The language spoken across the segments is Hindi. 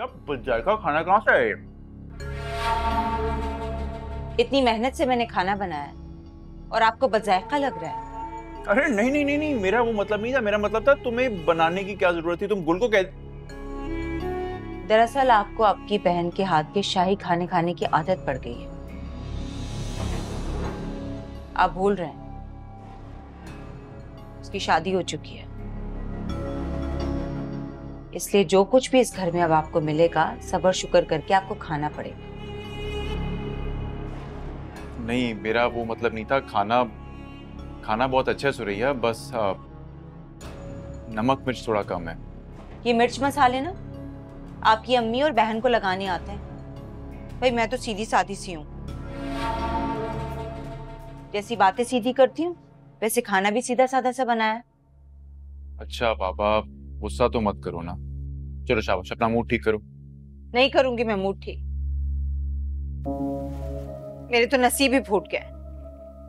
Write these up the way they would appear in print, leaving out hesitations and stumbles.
क्या जायका खाना कहाँ से है? इतनी मेहनत से मैंने खाना बनाया है और आपको बजायका लग रहा है? अरे नहीं नहीं नहीं नहीं, मेरा वो मतलब नहीं था। मेरा मतलब था तुम्हें बनाने की क्या जरूरत थी? तुम गुल को कह। दरअसल आपको आपकी बहन के हाथ के शाही खाने खाने की आदत पड़ गई है। आप भूल रहे हैं उसकी शादी हो चुकी है, इसलिए जो कुछ भी इस घर में अब आपको मिलेगा सब्र शुक्र करके आपको खाना पड़ेगा। नहीं, मेरा वो मतलब नहीं था। खाना खाना बहुत अच्छा है सुरैया, बस नमक मिर्च थोड़ा कम है। ये मिर्च मसाले ना आपकी अम्मी और बहन को लगाने आते हैं। भाई मैं तो सीधी सादी सी हूँ, जैसी बातें सीधी करती हूँ वैसे खाना भी सीधा साधा सा बनाया है। अच्छा पापा, गुस्सा तो मत करो ना। चलो शाबाश, अपना मूड ठीक करो। नहीं करूंगी मैं मूड ठीक, मेरे तो नसीब ही फूट गया है।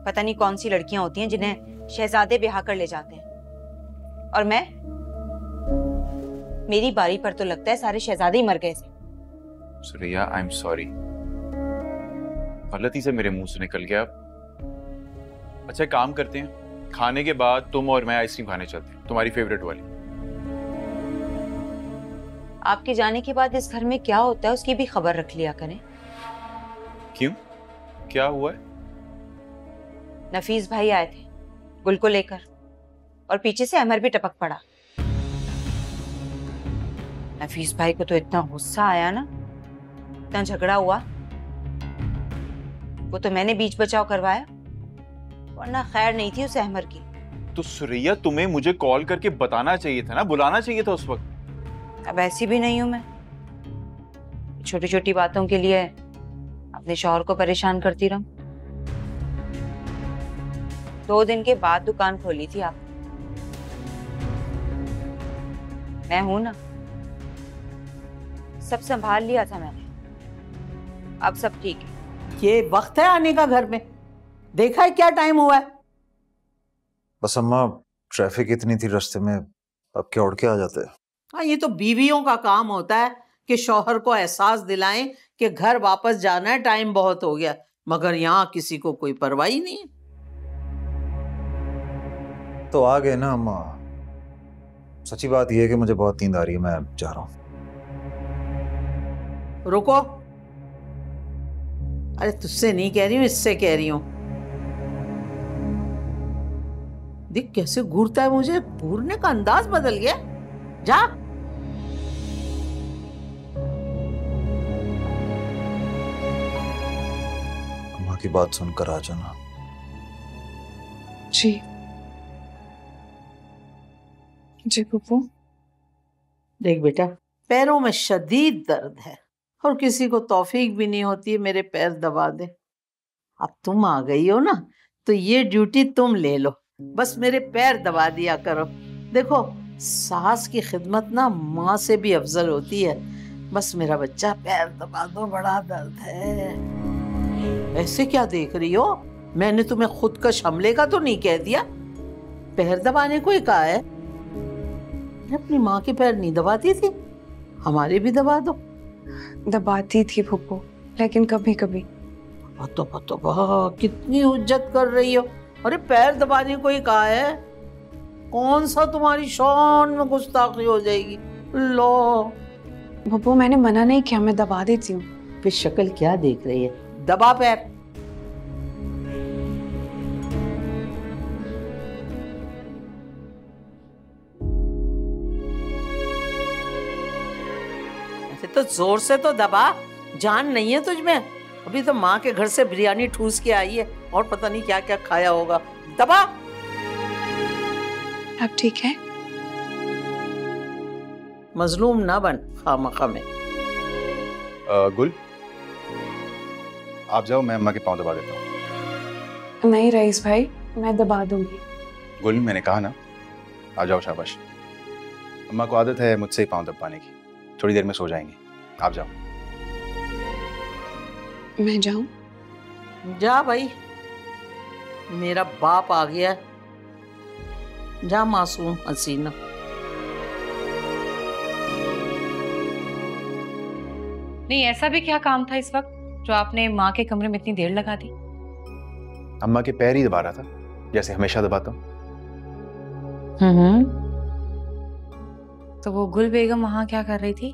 पता नहीं कौन सी लड़कियां होती हैं जिन्हें शहजादे ब्याह कर ले जाते हैं, और मेरी बारी पर तो लगता है सारे शहजादे ही मर गए थे। सुरैया आई एम सॉरी, गलती से मेरे मुंह से निकल गया। अच्छा काम करते हैं, खाने के बाद तुम और मैं आइसक्रीम खाने चलते हैं, तुम्हारी फेवरेट वाली। आपके जाने के बाद इस घर में क्या होता है उसकी भी खबर रख लिया करें। क्यों, क्या हुआ है? नफीस भाई आए थे गुल को लेकर, और पीछे से अमर भी टपक पड़ा। नफीस भाई को तो इतना गुस्सा आया ना, इतना झगड़ा हुआ, वो तो मैंने बीच बचाव करवाया, वरना खैर नहीं थी उसे अहमर की। तो सुरैया तुम्हें मुझे कॉल करके बताना चाहिए था ना, बुलाना चाहिए था उस वक्त। अब ऐसी भी नहीं हूं मैं, छोटी छोटी बातों के लिए अपने शौहर को परेशान करती रहूं। 2 दिन के बाद दुकान खोली थी आप, मैं हूं ना, सब संभाल लिया था मैंने, अब सब ठीक है। ये वक्त है आने का घर में? देखा है क्या टाइम हुआ है? बस अम्मा, ट्रैफिक इतनी थी रास्ते में, अब क्या उड़ के आ जाते हैं। हाँ, ये तो बीवियों का काम होता है कि शौहर को एहसास दिलाएं कि घर वापस जाना है, टाइम बहुत हो गया, मगर यहाँ किसी को कोई परवाह ही नहीं है। तो आ गए ना अम्मा। सच्ची बात यह है कि मुझे बहुत नींद आ रही है, मैं जा रहा हूँ। रुको, अरे तुझसे नहीं कह रही हूँ, इससे कह रही हूँ। देख कैसे घूरता है, मुझे घूरने का अंदाज बदल गया। जा। अम्मा की बात सुनकर आ जाना। जी जी पप्पू। देख बेटा, पैरों में शदीद दर्द है और किसी को तौफीक भी नहीं होती है मेरे पैर दबा दे। अब तुम आ गई हो ना, तो ये ड्यूटी तुम ले लो, बस मेरे पैर दबा दिया करो। देखो, सास की खिदमत ना माँ से भी अफजल होती है। बस मेरा बच्चा पैर दबा दो, बड़ा दर्द है। ऐसे क्या देख रही हो? मैंने तुम्हें खुदकश हमले का तो नहीं कह दिया? पैर दबाने को ही कहा है। अपनी माँ के पैर नहीं दबाती थी? हमारे भी दबा दो। दबाती थी फुप्पू, लेकिन कभी कभी। तो कितनी हुज्जत कर रही हो। अरे पैर दबाने को ही कहा है, कौन सा तुम्हारी शान में गुस्ताखी हो जाएगी। लो पप्पू, मैंने मना नहीं किया, मैं दबा देती हूँ। फिर शक्ल क्या देख रही है? दबा पैर। तो जोर से तो दबा, जान नहीं है तुझमें? अभी तो माँ के घर से बिरयानी ठूस के आई है और पता नहीं क्या क्या खाया होगा। दबा। अब ठीक है? मजलूम ना बन खामखा में। गुल, आप जाओ, मैं अम्मा के पाँव दबा देता हूँ। नहीं रईस भाई, मैं दबा दूंगी। गुल, मैंने कहा ना, आ जाओ, शाबाश। अम्मा को आदत है मुझसे ही पाँव दबाने की। थोड़ी देर में सो जाएंगे, आप जाओ। मैं जाऊं? जा भाई, मेरा बाप आ गया। जा मासूम हसीना। नहीं, ऐसा भी क्या काम था इस वक्त जो आपने माँ के कमरे में इतनी देर लगा दी? अम्मा के पैर ही दबा रहा था, जैसे हमेशा दबाता हूँ। तो वो गुल बेगम वहां क्या कर रही थी?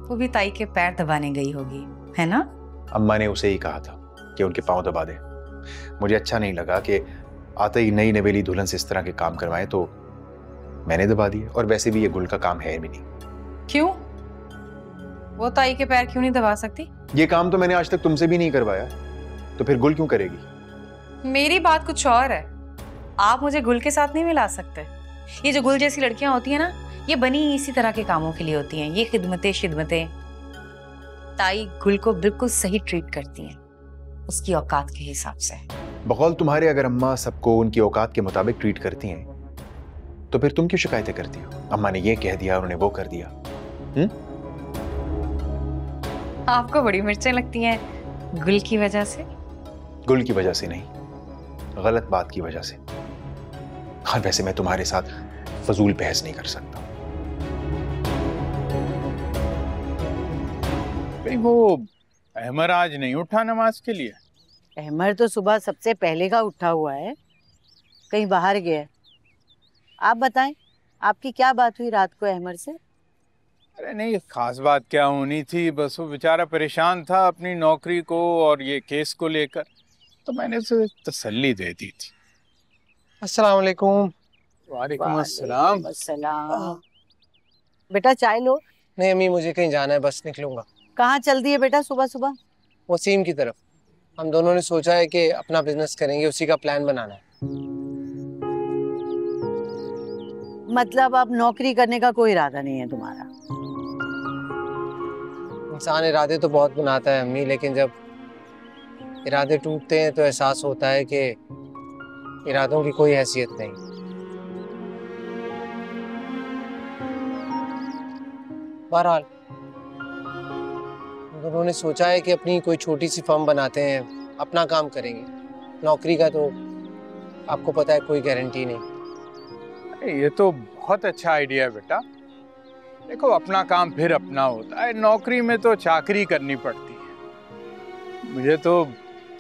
वो भी ताई के पैर दबाने गई होगी, है ना? अम्मा ने उसे ही कहा था कि उनके पाँव दबा दे। मुझे अच्छा नहीं लगा कि आते ही नई नवेली दुल्हन से इस तरह के काम करवाएं, तो मैंने दबा दिए। और वैसे भी ये गुल का काम है भी नहीं। क्यों? वो ताई के पैर क्यों नहीं दबा सकती? ये काम तो मैंने आज तक तुमसे भी नहीं करवाया, तो फिर गुल क्यों करेगी? मेरी बात कुछ और है। आप मुझे गुल के साथ नहीं मिला सकते। ये जो गुल जैसी लड़कियां होती हैं ना, ये बनी इसी तरह के कामों के लिए होती हैं। ये खिदमतें ताई गुल को बिल्कुल सही ट्रीट करती हैं, उसकी औकात के हिसाब से। बकौल तुम्हारे, अगर अम्मा सबको उनकी औकात के मुताबिक ट्रीट करती हैं, तो फिर तुम क्यों शिकायतें करती हो? अम्मा ने ये कह दिया, उन्होंने वो कर दिया। आपको बड़ी मिर्चें लगती हैं गुल की वजह से? गुल की वजह से नहीं, गलत बात की वजह से। हाँ, वैसे मैं तुम्हारे साथ फजूल बहस नहीं कर सकता। भाई वो अहमर आज नहीं उठा नमाज के लिए? अहमर तो सुबह सबसे पहले का उठा हुआ है, कहीं बाहर गया है। आप बताएं, आपकी क्या बात हुई रात को अहमर से? अरे नहीं, खास बात क्या होनी थी, बस वो बेचारा परेशान था अपनी नौकरी को और ये केस को लेकर, तो मैंने उसे तसल्ली दे दी थी। अस्सलाम वालेकुम। वालेकुम अस्सलाम। बेटा चाय लो। नहीं अम्मी, मुझे कहीं जाना है, बस निकलूंगा। कहाँ चल दिए बेटा सुबह सुबह? वसीम की तरफ। हम दोनों ने सोचा है कि अपना बिजनेस करेंगे, उसी का प्लान बनाना है। मतलब अब नौकरी करने का कोई इरादा नहीं है तुम्हारा? इंसान इरादे तो बहुत बनाता है अम्मी, लेकिन जब इरादे टूटते हैं तो एहसास होता है कि इरादों की कोई हैसियत नहीं। बहरहाल उन्होंने सोचा है कि अपनी कोई छोटी सी फर्म बनाते हैं, अपना काम करेंगे। नौकरी का तो आपको पता है कोई गारंटी नहीं। ये तो बहुत अच्छा आइडिया है बेटा। देखो, अपना काम फिर अपना होता है, नौकरी में तो चाकरी करनी पड़ती है। मुझे तो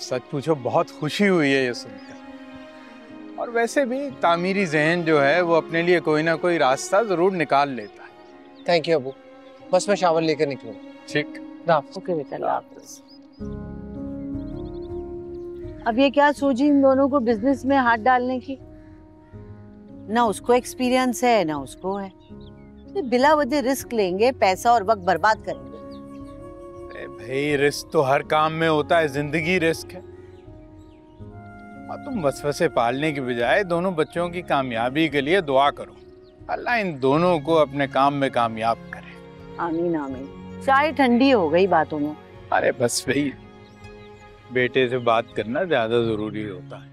सच पूछो बहुत खुशी हुई है ये सुनकर। और वैसे भी तामीरी जहन जो है वो अपने लिए कोई ना कोई रास्ता जरूर निकाल लेता है। थैंक यू अबू, बस मैं शावर लेकर निकलूंगा। ठीक। ओके बेटा, अब ये क्या सोची इन दोनों को बिजनेस में हाथ डालने की? ना उसको एक्सपीरियंस है ना उसको है। बिला वजह रिस्क लेंगे, पैसा और वक्त बर्बाद करेंगे। भाई रिस्क तो हर काम में होता है, जिंदगी रिस्क है। और तुम वसवसे पालने की बजाय दोनों बच्चों की कामयाबी के लिए दुआ करो। अल्लाह इन दोनों को अपने काम में कामयाब करे। आमीन आमीन। चाय ठंडी हो गई बातों में। अरे बस भाई, बेटे से बात करना ज्यादा जरूरी होता है।